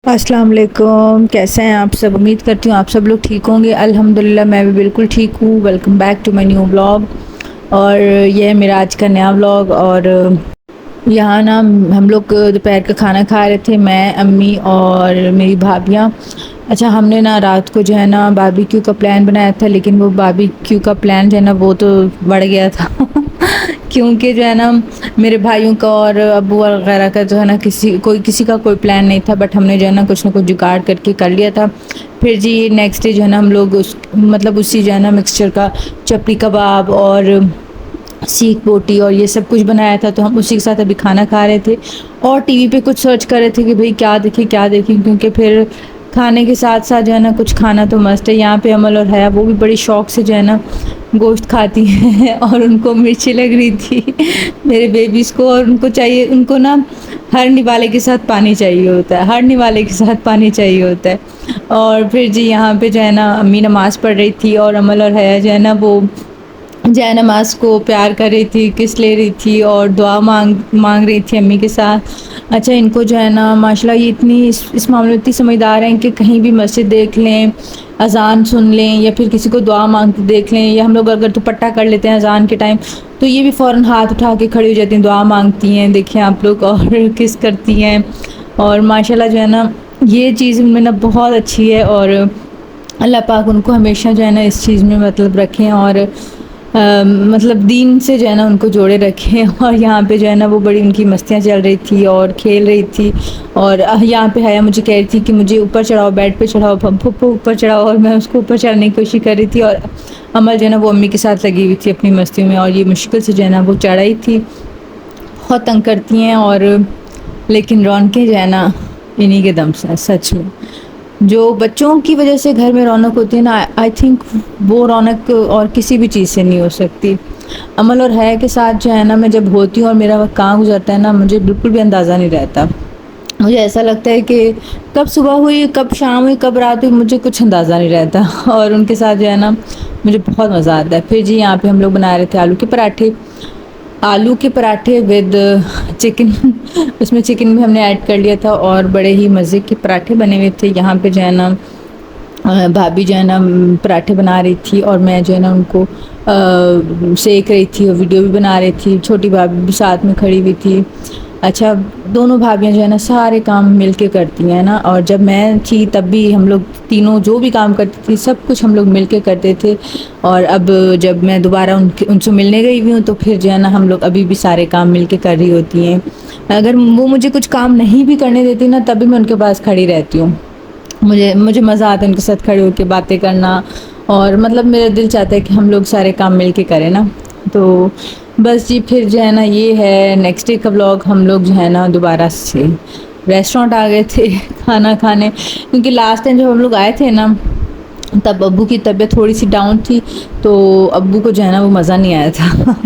अस्सलाम वालेकुम। कैसे हैं आप सब? उम्मीद करती हूँ आप सब लोग ठीक होंगे। अल्हम्दुलिल्लाह मैं भी बिल्कुल ठीक हूँ। Welcome back to my new blog. और ये है मेरा आज का नया ब्लॉग। और यहाँ ना हम लोग दोपहर का खाना खा रहे थे, मैं, अम्मी और मेरी भाभियाँ। अच्छा, हमने ना रात को जो है ना बारबेक्यू का प्लान बनाया था, लेकिन वो बारबेक्यू का प्लान जो है ना वो तो बढ़ गया था क्योंकि जो है ना मेरे भाइयों का और अब्बू वगैरह का जो है ना किसी का कोई प्लान नहीं था, बट हमने जो है ना कुछ ना कुछ जुगाड़ करके कर लिया था। फिर जी नेक्स्ट डे जो है ना हम लोग उसी जो है ना मिक्सचर का चपली कबाब और सीख बोटी और ये सब कुछ बनाया था, तो हम उसी के साथ अभी खाना खा रहे थे और टीवी पे कुछ सर्च कर रहे थे कि भाई क्या देखें, क्योंकि फिर खाने के साथ साथ जो है ना कुछ खाना तो मस्त है। यहाँ पे अमल और हया वो भी बड़ी शौक से जो है ना गोश्त खाती हैं और उनको मिर्ची लग रही थी मेरे बेबीज़ को, और उनको चाहिए, उनको ना हर निवाले के साथ पानी चाहिए होता है, हर निवाले के साथ पानी चाहिए होता है। और फिर जी यहाँ पे जो है ना अम्मी नमाज़ पढ़ रही थी और अमल और हया जो है ना वो जय नमाज को प्यार कर रही थी, किस ले रही थी और दुआ मांग मांग रही थी अम्मी के साथ। अच्छा, इनको जो है ना माशाल्लाह ये इतनी इस मामले में इतनी समझदार हैं कि कहीं भी मस्जिद देख लें, अजान सुन लें या फिर किसी को दुआ मांगते देख लें, या हम लोग अगर दुपट्टा कर लेते हैं अजान के टाइम, तो ये भी फ़ौरन हाथ उठा के खड़ी हो जाती हैं, दुआ मांगती हैं, देखिए आप लोग, और किस करती हैं। और माशाल्लाह जो है ना ये चीज़ उनमें ना बहुत अच्छी है, और अल्लाह पाक उनको हमेशा जो है ना इस चीज़ में मतलब रखें, और मतलब दीन से जो है ना उनको जोड़े रखें। और यहाँ पे जो है ना वो बड़ी उनकी मस्तियाँ चल रही थी और खेल रही थी, और यहाँ पे हया मुझे कह रही थी कि मुझे ऊपर चढ़ाओ, बेड पे चढ़ाओ, पप्पू ऊपर चढ़ाओ, और मैं उसको ऊपर चढ़ाने की कोशिश कर रही थी, और अमल जो है ना वो अम्मी के साथ लगी हुई थी अपनी मस्तियों में, और ये मुश्किल से जो है ना वो चढ़ाई थी। बहुत तंग करती हैं, और लेकिन रौनकें जो है ना इन्हीं के दम से हैं, सच में। जो बच्चों की वजह से घर में रौनक होती है ना, आई थिंक वो रौनक और किसी भी चीज़ से नहीं हो सकती। अमल और हया के साथ जो है ना मैं जब होती हूँ और मेरा वक्त कहाँ गुजरता है ना, मुझे बिल्कुल भी अंदाज़ा नहीं रहता। मुझे ऐसा लगता है कि कब सुबह हुई, कब शाम हुई, कब रात हुई, मुझे कुछ अंदाज़ा नहीं रहता और उनके साथ जो है ना मुझे बहुत मज़ा आता है। फिर जी यहाँ पे हम लोग बना रहे थे आलू के पराठे विद चिकन उसमें चिकन भी हमने ऐड कर लिया था, और बड़े ही मज़े के पराठे बने हुए थे। यहाँ पे जो है ना भाभी जो है ना पराठे बना रही थी, और मैं जो है ना उनको सेक रही थी और वीडियो भी बना रही थी। छोटी भाभी भी साथ में खड़ी हुई थी। अच्छा, दोनों भाभियाँ जो है ना सारे काम मिल के करती हैं ना, और जब मैं थी तब भी हम लोग तीनों जो भी काम करती थी सब कुछ हम लोग मिल के करते थे। और अब जब मैं दोबारा उनसे मिलने गई हुई हूँ, तो फिर जो है ना हम लोग अभी भी सारे काम मिल के कर रही होती हैं। अगर वो मुझे कुछ काम नहीं भी करने देती ना, तभी मैं उनके पास खड़ी रहती हूँ। मुझे मुझे मज़ा आता है उनके साथ खड़े होकर बातें करना, और मतलब मेरा दिल चाहता है कि हम लोग सारे काम मिल के करें ना। तो बस जी, फिर जो है ना ये है नेक्स्ट डे का व्लॉग। हम लोग जो है ना दोबारा से रेस्टोरेंट आ गए थे खाना खाने, क्योंकि लास्ट टाइम जब हम लोग आए थे ना तब अब्बू की तबीयत थोड़ी सी डाउन थी, तो अब्बू को जो है ना वो मज़ा नहीं आया था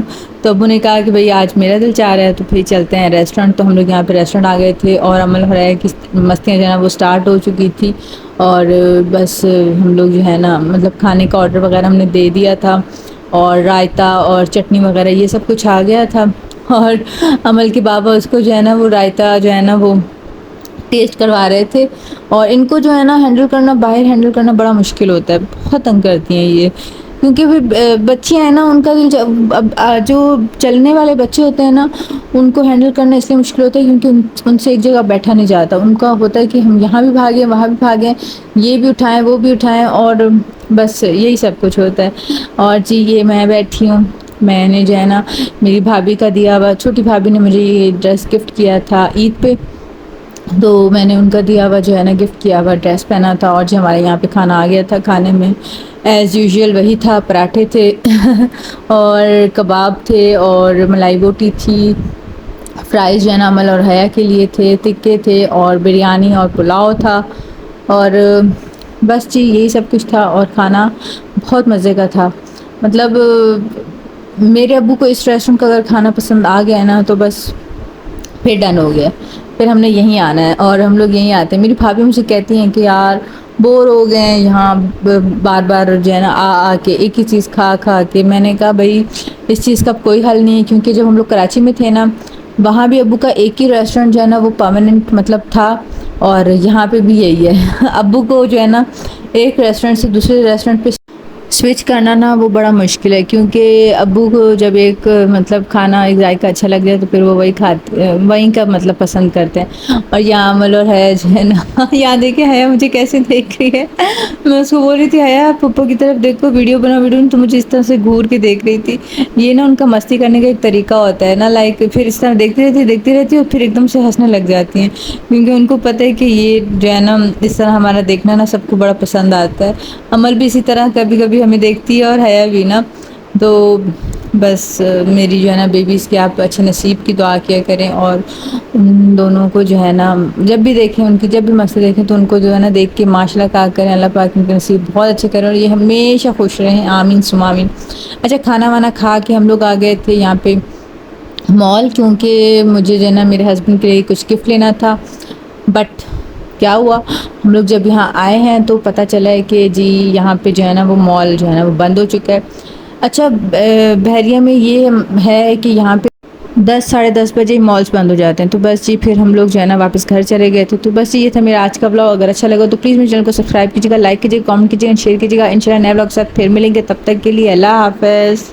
तो अब्बू ने कहा कि भाई आज मेरा दिल चाह रहा है, तो फिर चलते हैं रेस्टोरेंट। तो हम लोग यहाँ पे रेस्टोरेंट आ गए थे, और अमल हो रहा है कि मस्तियाँ जो है ना वो स्टार्ट हो चुकी थी, और बस हम लोग जो है ना मतलब खाने का ऑर्डर वगैरह हमने दे दिया था, और रायता और चटनी वगैरह ये सब कुछ आ गया था। और अमल के बाबा उसको जो है ना वो रायता जो है ना वो टेस्ट करवा रहे थे, और इनको जो है ना हैंडल करना, बाहर हैंडल करना बड़ा मुश्किल होता है, बहुत तंग करती हैं ये, क्योंकि फिर बच्चियाँ हैं ना उनका दिल जो चलने वाले बच्चे होते हैं ना उनको हैंडल करना इसलिए मुश्किल होता है क्योंकि उनसे एक जगह बैठा नहीं जाता। उनका होता है कि हम यहाँ भी भागें, वहाँ भी भागें, ये भी उठाएं, वो भी उठाएं, और बस यही सब कुछ होता है। और जी ये मैं बैठी हूँ, मैंने जो है ना मेरी भाभी का दिया हुआ, छोटी भाभी ने मुझे ये ड्रेस गिफ्ट किया था ईद पे, तो मैंने उनका दिया हुआ जो है ना गिफ्ट किया हुआ ड्रेस पहना था। और जो हमारे यहाँ पे खाना आ गया था, खाने में एज़ यूजुअल वही था, पराठे थे और कबाब थे और मलाई बोटी थी, फ्राइज़ जो है ना अमल और हया के लिए थे, टिक्के थे, और बिरयानी और पुलाव था, और बस जी यही सब कुछ था। और खाना बहुत मज़े का था। मतलब मेरे अब्बू को इस रेस्टोरेंट का अगर खाना पसंद आ गया है ना, तो बस फिर डन हो गया, फिर हमने यहीं आना है, और हम लोग यहीं आते हैं। मेरी भाभी मुझे कहती हैं कि यार बोर हो गए हैं यहाँ बार बार जो है ना आ के एक ही चीज़ खा खा के। मैंने कहा भाई इस चीज़ का कोई हल नहीं है, क्योंकि जब हम लोग कराची में थे ना वहाँ भी अब्बू का एक ही रेस्टोरेंट जो है ना वो परमानेंट मतलब था, और यहाँ पे भी यही है। अब्बू को जो है ना एक रेस्टोरेंट से दूसरे रेस्टोरेंट पे स्विच करना ना वो बड़ा मुश्किल है, क्योंकि अब्बू को जब एक मतलब खाना एक जायका अच्छा लग जाए तो फिर वो वही खाते, वहीं का मतलब पसंद करते हैं। और यहाँ अमल और हया जो है ना यहाँ देखिए हया मुझे कैसे देख रही है। मैं उसको बोल रही थी हया पप्पा की तरफ देखो, वीडियो बना, वीडियो तो मुझे इस तरह से घूर के देख रही थी। ये ना उनका मस्ती करने का एक तरीका होता है ना, लाइक फिर इस तरह देखती रहती और फिर एकदम से हंसने लग जाती हैं, क्योंकि उनको पता है कि ये जो है ना इस तरह हमारा देखना ना सबको बड़ा पसंद आता है। अमल भी इसी तरह कभी कभी हमें देखती है और हया भी ना। तो बस मेरी जो है ना बेबीज़ के आप अच्छे नसीब की दुआ किया करें, और उन दोनों को जो है ना जब भी देखें, उनकी जब भी मस्ती देखें तो उनको जो है ना देख के माशाल्लाह कहा करें, अल्लाह पाक उनके नसीब बहुत अच्छे करें और ये हमेशा खुश रहें, आमीन सुमा आमीन। अच्छा, खाना वाना खा के हम लोग आ गए थे यहाँ पे मॉल, क्योंकि मुझे जो है ना मेरे हस्बैंड के लिए कुछ गिफ्ट लेना था। बट क्या हुआ, हम लोग जब यहाँ आए हैं तो पता चला है कि जी यहाँ पे जो है ना वो मॉल जो है ना वो बंद हो चुका है। अच्छा, बहरिया में ये है कि यहाँ पे 10 साढ़े 10 बजे ही मॉल्स बंद हो जाते हैं। तो बस जी फिर हम लोग जो है ना वापस घर चले गए थे। तो बस जी ये था मेरा आज का ब्लॉग। अगर अच्छा लगा तो प्लीज़ मेरे चैनल को सब्सक्राइब कीजिएगा, लाइक कीजिएगा, कमेंट कीजिएगा, शेयर कीजिएगा। इंशाल्लाह नए ब्लॉग के साथ फिर मिलेंगे, तब तक के लिए अल्लाह हाफ़िज़।